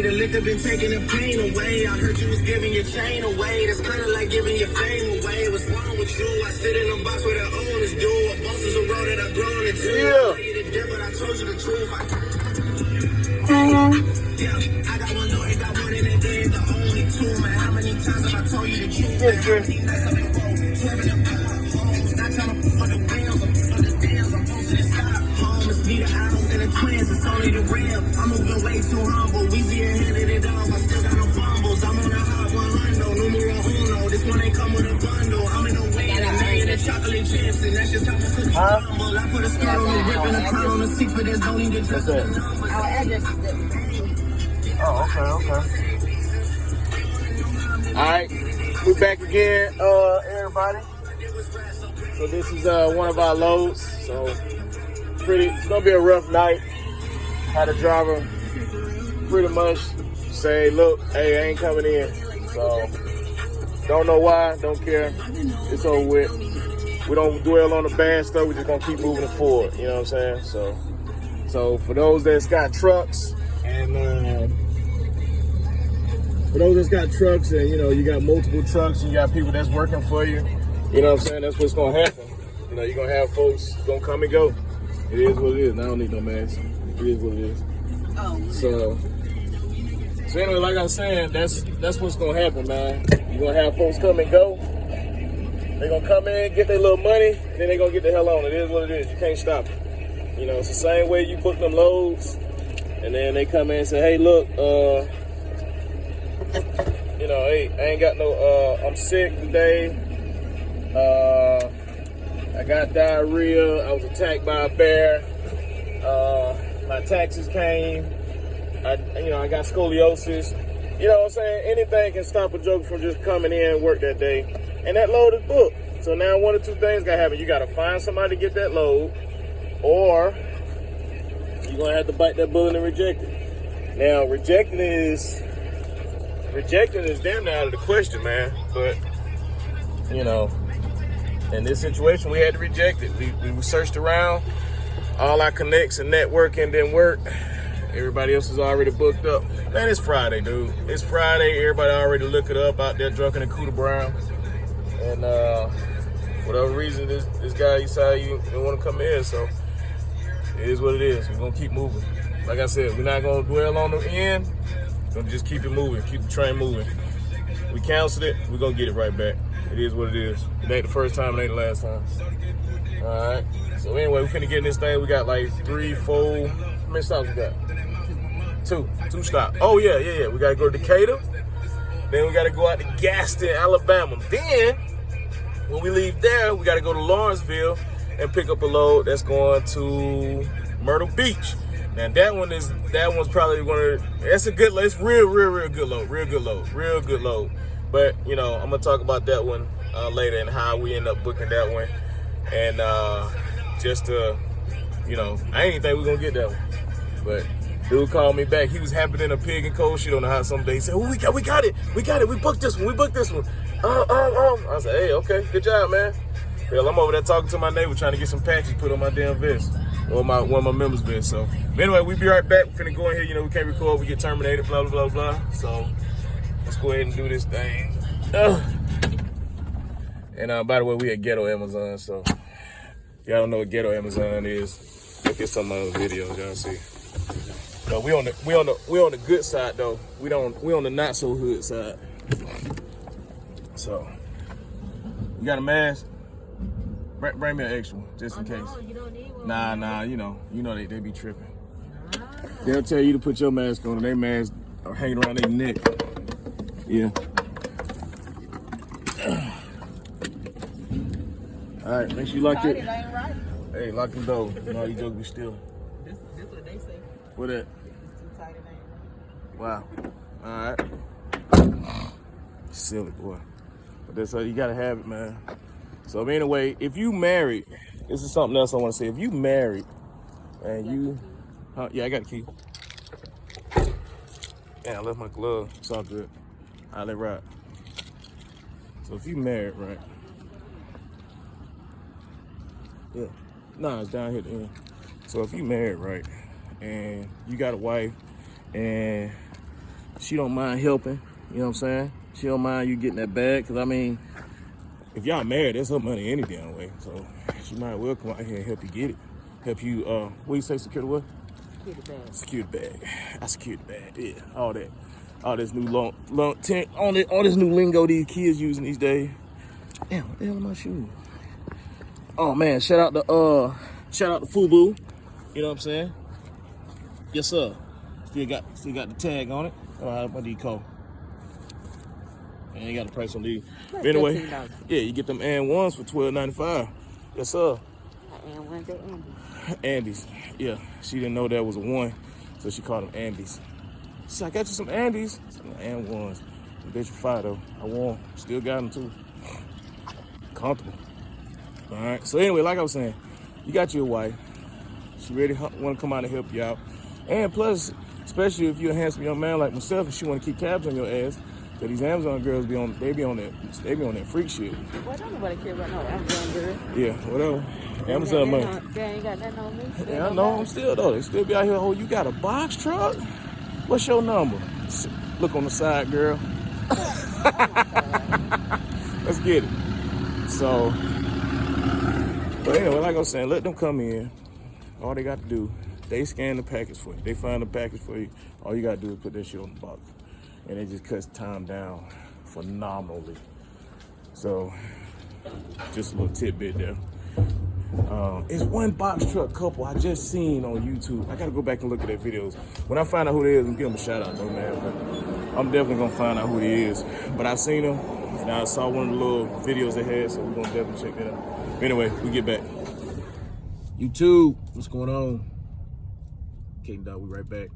The liquor been taking the pain away. I heard you was giving your chain away. That's kind of like giving your fame away. What's wrong with you? I sit in a box where the owners do. A boss is a road that I've grown into. Yeah. But I told you the truth. Yeah, I got one lawyer, got one in a day. The only two, man. How many times have I told you the truth? Yes, sir. Not trying to put the wheels on the dams. I'm posting to stop. Home is me, the Adams and the twins. It's only the real. I'm moving way too humble. Weezy and handed it off. I still got no fumbles. I'm on a hot 100. Numero uno. This one ain't come with a bundle. I'm in the way and a million of chocolate chips. And that's just how the cookies crumble. I put a skirt on the whip and a crown on the six, but there's no need to dress up the numbers. Our address is different. Oh, okay. All right, we're back again, everybody. So this is one of our loads. So it's gonna be a rough night. Had a driver pretty much say, "Look, hey, I ain't coming in." So don't know why, don't care. It's over with. We don't dwell on the bad stuff. We just gonna keep moving forward. You know what I'm saying? So for those that's got trucks and for those that's got trucks and, you know, you got multiple trucks and you got people that's working for you, you know what I'm saying? That's what's going to happen. You know, you're going to have folks going to come and go. It is what it is. I don't need no mask. It is what it is. Oh. So anyway, like I was saying, that's what's going to happen, man. You're going to have folks come and go. They're going to come in, get their little money, then they're going to get the hell on. It is what it is. You can't stop it. You know, it's the same way you book them loads, and then they come in and say, hey, look, you know, hey, I ain't got no, I'm sick today. I got diarrhea. I was attacked by a bear. My taxes came. I got scoliosis. You know what I'm saying? Anything can stop a joker from just coming in and work that day. And that load is booked. So now one of two things got to happen. You got to find somebody to get that load, or you're going to have to bite that bullet and reject it. Now, rejecting is damn near out of the question, man. But, you know, in this situation, we had to reject it. We searched around. All our connects and networking didn't work. Everybody else is already booked up. Man, it's Friday, dude. It's Friday. Everybody already look it up out there drunk in a Cooter Brown. And for whatever reason, this guy decided you didn't want to come in. So it is what it is. We're going to keep moving. Like I said, we're not going to dwell on the end. We're going to just keep it moving. Keep the train moving. We canceled it. We're going to get it right back. It is what it is. It ain't the first time. It ain't the last time. All right. So anyway, we finna get in this thing. We got like 3, 4. How many stops we got? Two stops. Oh, yeah. We got to go to Decatur. Then we got to go out to Gaston, Alabama. Then, when we leave there, we got to go to Lawrenceville and pick up a load that's going to Myrtle Beach. Now, that one's probably that's a good load. It's real good load. Real good load. But, you know, I'm going to talk about that one later and how we end up booking that one. And just to, you know, I ain't think we going to get that one. But dude called me back. He was happy than a pig in cold shit on the hot some day. He said, oh, we got it. We booked this one. I said, hey, okay, good job, man. Hell, I'm over there talking to my neighbor trying to get some patches put on my damn vest. Or one of my members' vests. So, but anyway, we be right back. We're finna go in here. You know, we can't record. We get terminated, blah, blah, blah, blah. So, let's go ahead and do this thing. And by the way, we at Ghetto Amazon. So, y'all don't know what Ghetto Amazon is. Look at some of the videos, y'all see. No, we on the good side though. We on the not so hood side. So, you got a mask? Bring me an extra one, just in case. No, you don't need one. Nah, you know they be tripping. They'll tell you to put your mask on, and their masks are hanging around their neck. Yeah. All right, make sure you lock it. Right. Hey, lock the door. No, you joke be still. This what they say. What that? It's too tight, it ain't Wow. right. All right. Silly boy. But that's how you gotta have it, man. So anyway, if you married, this is something else I want to say. If you married and you, yeah, I got a key. Yeah, I left my glove. It's all good. I'll let ride. So if you married, right? Yeah. Nah, it's down here at the end. So if you married, right, and you got a wife, and she don't mind helping. You know what I'm saying? She don't mind you getting that bag. Cause I mean, if y'all married, that's her money any damn way. So she might well come out here and help you get it. Help you, what you say, secure the what? Secure the bag. Secure the bag. I secured the bag, yeah. All that. All this new all this new lingo these kids using these days. Damn, what the hell am I shooting? Oh man, shout out to Fubu. You know what I'm saying? Yes, sir. Still got the tag on it. What do you call? And you got the price on these. But anyway, $15. yeah, you get them and1s for $12.95. Yes, sir. And one's at Andy. Andes. Yeah, she didn't know that was a one, so she called them Andes. She said, I got you some Andes. Some and1s. The bitch for fire though. I won. Still got them too. Comfortable. All right. So anyway, like I was saying, you got your wife. She really want to come out and help you out. And plus, especially if you're a handsome young man like myself, and she want to keep tabs on your ass, that these Amazon girls be on that freak shit. Well, don't nobody care about no Amazon girl. Yeah, whatever. Amazon money. They ain't got nothing on me. Yeah, I know. I'm still though. They still be out here. Oh, you got a box truck? What's your number? Look on the side, girl. Let's get it. So, but anyway, like I was saying, let them come in. All they got to do, they scan the package for you. They find the package for you. All you got to do is put that shit on the box. And it just cuts time down phenomenally. So, just a little tidbit there. It's one box truck couple I just seen on YouTube. I gotta go back and look at their videos. When I find out who they is, I'm give them a shout out though, man. But I'm definitely gonna find out who he is. But I seen him, and I saw one of the little videos they had, so we're gonna definitely check that out. But anyway, we get back. YouTube, what's going on? Kate Dog, we right back.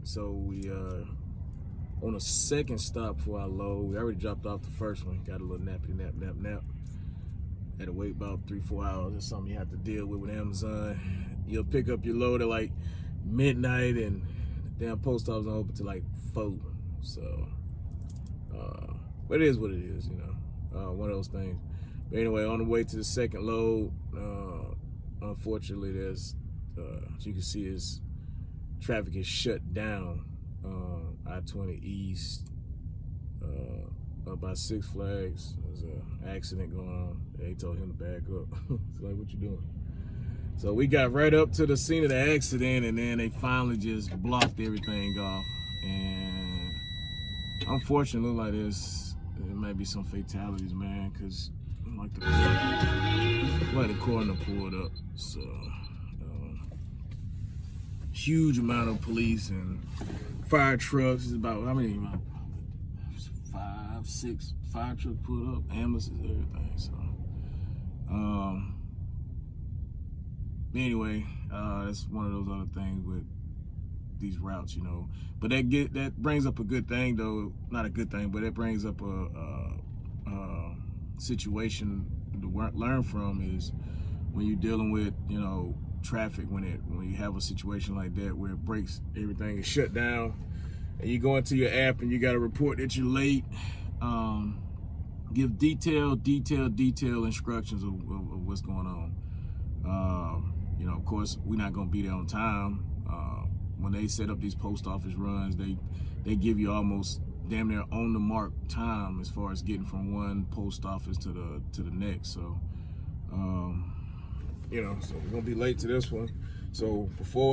So we on a second stop for our load. We already dropped off the first one. Got a little nap. Had to wait about 3-4 hours. That's something you have to deal with Amazon. You'll pick up your load at like midnight, and the damn post office don't open till like 4. So, but it is what it is, you know. One of those things. But anyway, on the way to the second load, unfortunately, there's, as you can see, is traffic is shut down. I-20 East, up by Six Flags. There's an accident going on. They told him to back up. It's like, what you doing? So we got right up to the scene of the accident, and then they finally just blocked everything off. And unfortunately, like this, there might be some fatalities, man, because like the coroner pulled up. So huge amount of police and fire trucks. It's about, how many? 5, 6 fire trucks pulled up, ambulances, everything. So, anyway, that's one of those other things with these routes, you know. But that brings up a good thing, though. Not a good thing, but it brings up a situation to learn from is when you're dealing with, you know, traffic. When you have a situation like that where it breaks, everything is shut down, and you go into your app and you got to report that you're late. Give detailed instructions of what's going on. You know, of course, we're not gonna be there on time. When they set up these post office runs, they give you almost damn near on the mark time as far as getting from one post office to the next. So, you know, so we're gonna be late to this one. So before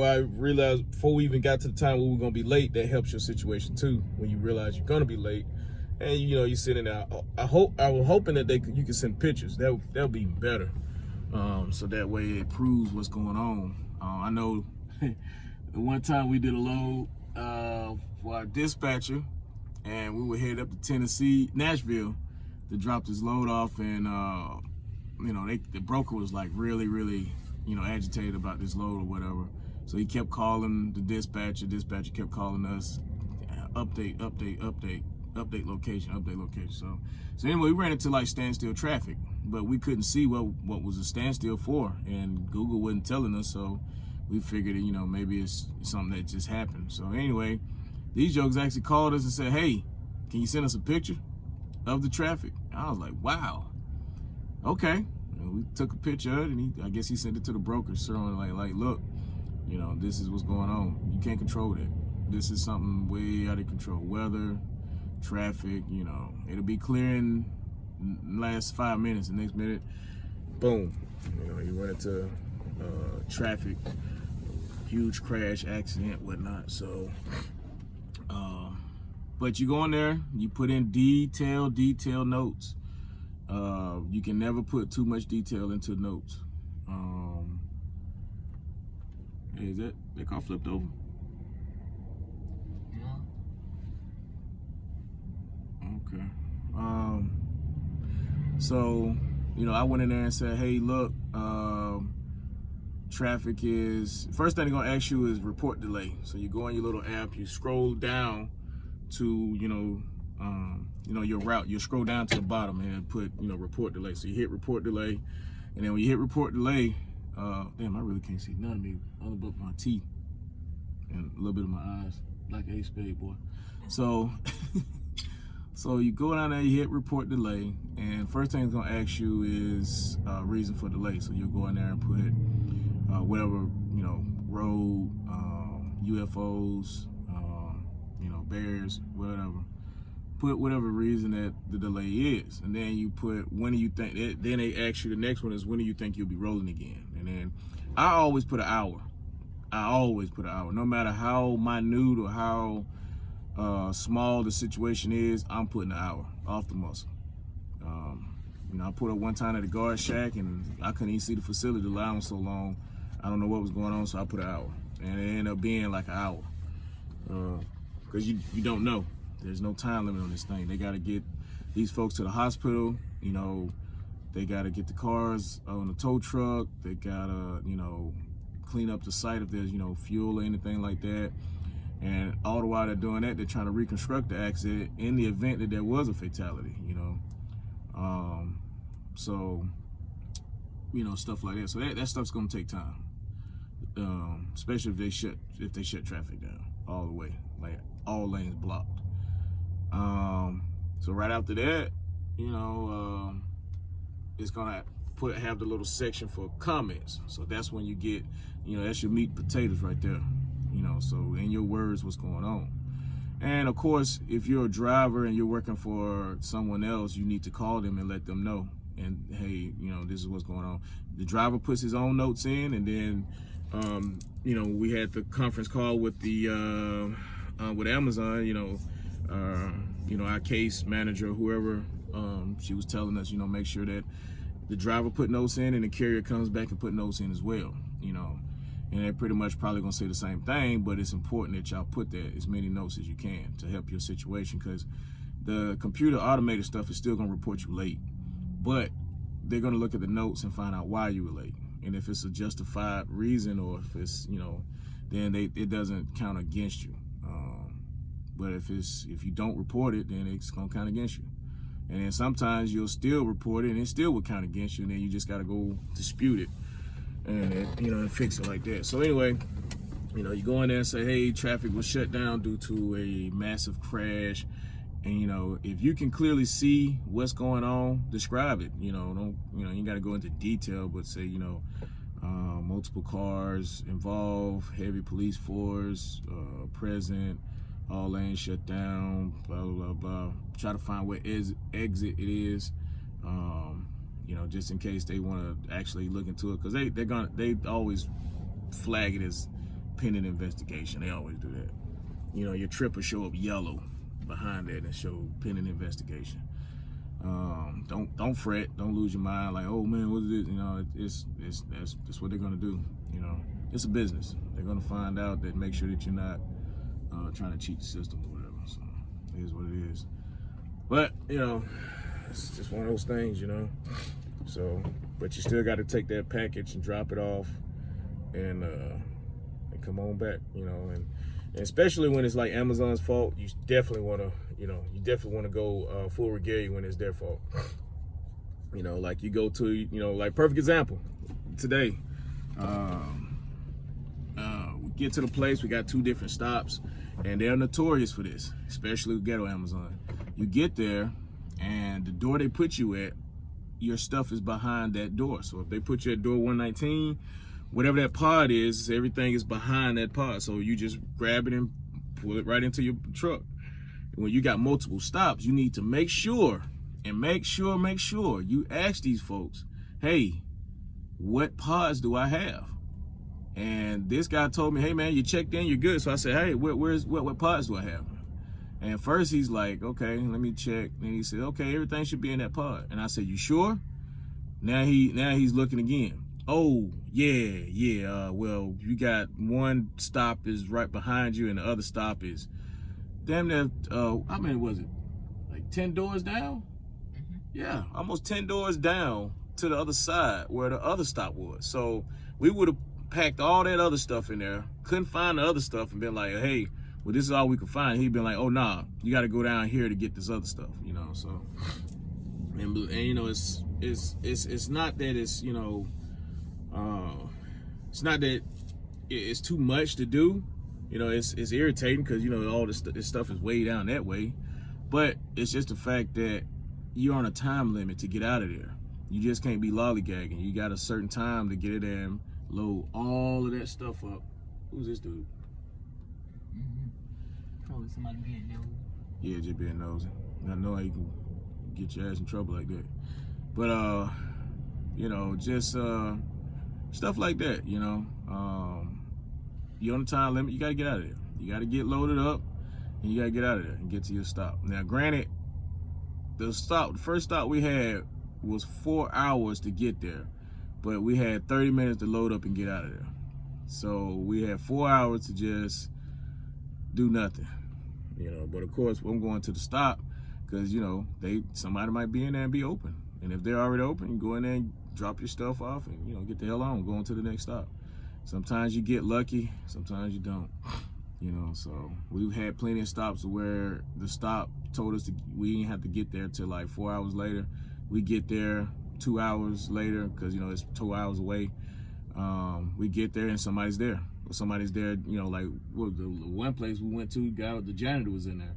we even got to the time where we're gonna be late, that helps your situation too. When you realize you're gonna be late, and you know you're sitting there. I was hoping that you could send pictures. That'll be better. So that way it proves what's going on. I know the one time we did a load for our dispatcher, and we were headed up to Nashville, to drop this load off, and you know, the broker was like really, you know, agitated about this load or whatever. So he kept calling the dispatcher. Dispatcher kept calling us, update location. So anyway, we ran into like standstill traffic, but we couldn't see what was a standstill for, and Google wasn't telling us. So we figured, you know, maybe it's something that just happened. So anyway, these jokes actually called us and said, "Hey, can you send us a picture of the traffic?" And I was like, "Wow, okay." And we took a picture of it, and I guess he sent it to the broker, showing like, look, you know, this is what's going on. You can't control that. this is something way out of control. Weather, traffic, you know, it'll be clear in the last 5 minutes. The next minute, boom, you know, you run into traffic, huge crash, accident, whatnot. So, but you go in there, you put in detailed notes. You can never put too much detail into notes. Hey, is that car flipped over? Okay. So, you know, I went in there and said, hey, look, traffic is, first thing they're gonna ask you is report delay. So you go on your little app, you scroll down to, you know, your route. You scroll down to the bottom and put, you know, report delay. So you hit report delay, and then when you hit report delay, damn, I really can't see none of me, other but my teeth and a little bit of my eyes, like an ace-spade boy. So, so you go down there, you hit report delay, and first thing it's gonna ask you is reason for delay. So you'll go in there and put whatever, you know, road, UFOs, you know, bears, whatever. Put whatever reason that the delay is, and then you put when do you think. Then they ask you, the next one is when do you think you'll be rolling again? And then I always put an hour. I always put an hour, no matter how minute or how small the situation is. I'm putting an hour off the muscle. You know, I put up one time at the guard shack, and I couldn't even see the facility. The line was so long, I don't know what was going on, so I put an hour, and it ended up being like an hour, because you don't know. There's no time limit on this thing. They got to get these folks to the hospital. You know, they got to get the cars on the tow truck. They got to, you know, clean up the site if there's, you know, fuel or anything like that. And all the while they're doing that, they're trying to reconstruct the accident in the event that there was a fatality, you know. So, you know, stuff like that. So that stuff's going to take time, especially if they shut traffic down all the way, like all lanes blocked. So right after that, you know, it's gonna have the little section for comments. So that's when you get, you know, that's your meat and potatoes right there. You know, so in your words, what's going on. And of course, if you're a driver and you're working for someone else, you need to call them and let them know. And hey, you know, this is what's going on. The driver puts his own notes in, and then, you know, we had the conference call with the with Amazon. You know, our case manager, whoever, she was telling us, you know, make sure that the driver put notes in and the carrier comes back and put notes in as well, you know. And they're pretty much probably gonna say the same thing, but it's important that y'all put that as many notes as you can to help your situation, because the computer automated stuff is still gonna report you late, but they're gonna look at the notes and find out why you were late. And if it's a justified reason, or if it's, you know, then it doesn't count against you. But if you don't report it, then it's gonna count against you. And then sometimes you'll still report it and it still will count against you, and then you just gotta go dispute it and you know, and fix it like that. So anyway, you know, you go in there and say, hey, traffic was shut down due to a massive crash. And you know, if you can clearly see what's going on, describe it. You know, you gotta go into detail, but say, you know, multiple cars involved, heavy police force present, all lanes shut down, blah, blah, blah. Try to find what exit it is, you know, just in case they want to actually look into it, because they always flag it as pending investigation. They always do that. You know, your trip will show up yellow behind that and show pending investigation. Don't fret, don't lose your mind like, oh man, what is it? You know, that's what they're gonna do. You know, it's a business. They're gonna find out, that make sure that you're not trying to cheat the system or whatever. So it is what it is. But you know, it's just one of those things, you know. So, but you still got to take that package and drop it off, and come on back, you know. And especially when it's like Amazon's fault, you definitely want to, you know, go full regalia when it's their fault. You know, like you go to, you know, like perfect example today. We get to the place, we got 2 different stops, and they're notorious for this, especially Ghetto Amazon. You get there, and the door they put you at, your stuff is behind that door. So if they put you at door 119, whatever that pod is, everything is behind that pod. So you just grab it and pull it right into your truck. When you got multiple stops, you need to make sure you ask these folks, hey, what pods do I have? And this guy told me, hey man, you checked in, you're good. So I said, hey, what pods do I have? And first he's like, okay, let me check. And he said, okay, everything should be in that pod. And I said, you sure? Now he's looking again. Oh, yeah. Well, you got one stop is right behind you and the other stop is damn near, how many was it? Like 10 doors down? Mm-hmm. Yeah, almost 10 doors down to the other side where the other stop was. So we would have packed all that other stuff in there, couldn't find the other stuff and been like, hey, well, this is all we could find. He'd been like, oh, nah, you got to go down here to get this other stuff, you know, so. And you know, it's not that it's, you know, it's not that it's too much to do. You know, it's irritating because, you know, all this stuff is way down that way. But it's just the fact that you're on a time limit to get out of there. You just can't be lollygagging. You got a certain time to get in there and load all of that stuff up. Who's this dude? Probably somebody being nosy. Yeah, just being nosy. I know how you can get your ass in trouble like that. But, you know, just stuff like that, you know. You're on the time limit, you got to get out of there. You got to get loaded up, and you got to get out of there and get to your stop. Now, granted, the first stop we had was 4 hours to get there, but we had 30 minutes to load up and get out of there. So we had 4 hours to just do nothing, you know. But of course, I'm going to the stop because, you know, somebody might be in there and be open. And if they're already open, you go in there and drop your stuff off and, you know, get the hell on, go on to the next stop. Sometimes you get lucky, sometimes you don't, you know. So we've had plenty of stops where the stop told us we didn't have to get there till like 4 hours later. We get there 2 hours later because, you know, it's 2 hours away. We get there and somebody's there. Somebody's there, you know, like the one place we went to, the janitor was in there.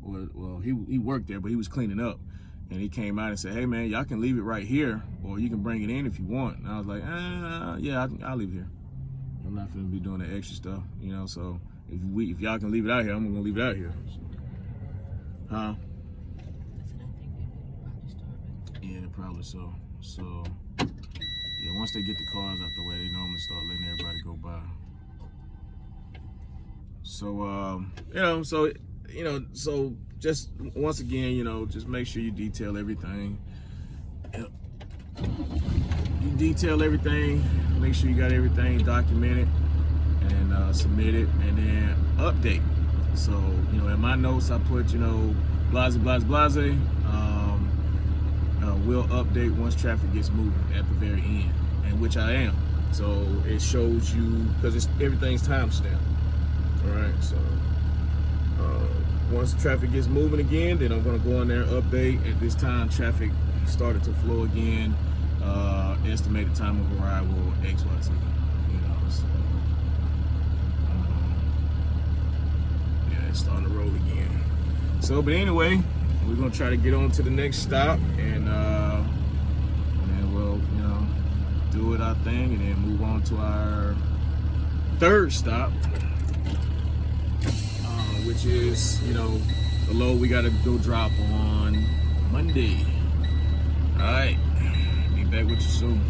Well, he worked there, but he was cleaning up. And he came out and said, hey man, y'all can leave it right here or you can bring it in if you want. And I was like, yeah, I'll leave it here. I'm not gonna be doing the extra stuff, you know, so if y'all can leave it out here, I'm gonna leave it out here. Huh? Yeah, probably so. So, yeah, once they get the cars out the way, they normally start letting everybody go by. So, so just once again, you know, just make sure you detail everything. You detail everything, make sure you got everything documented and submitted, and then update. So, you know, in my notes I put, you know, blase. We'll update once traffic gets moving at the very end, and which I am. So it shows you, because everything's timestamped. All right, so once the traffic gets moving again, then I'm gonna go in there and update. At this time, traffic started to flow again. Estimated time of arrival, XYZ, you know, so yeah, it's starting to roll again. So, but anyway, we're gonna try to get on to the next stop, and then we'll, you know, do it our thing, and then move on to our third stop, which is, you know, the load we gotta go drop on Monday. All right, be back with you soon.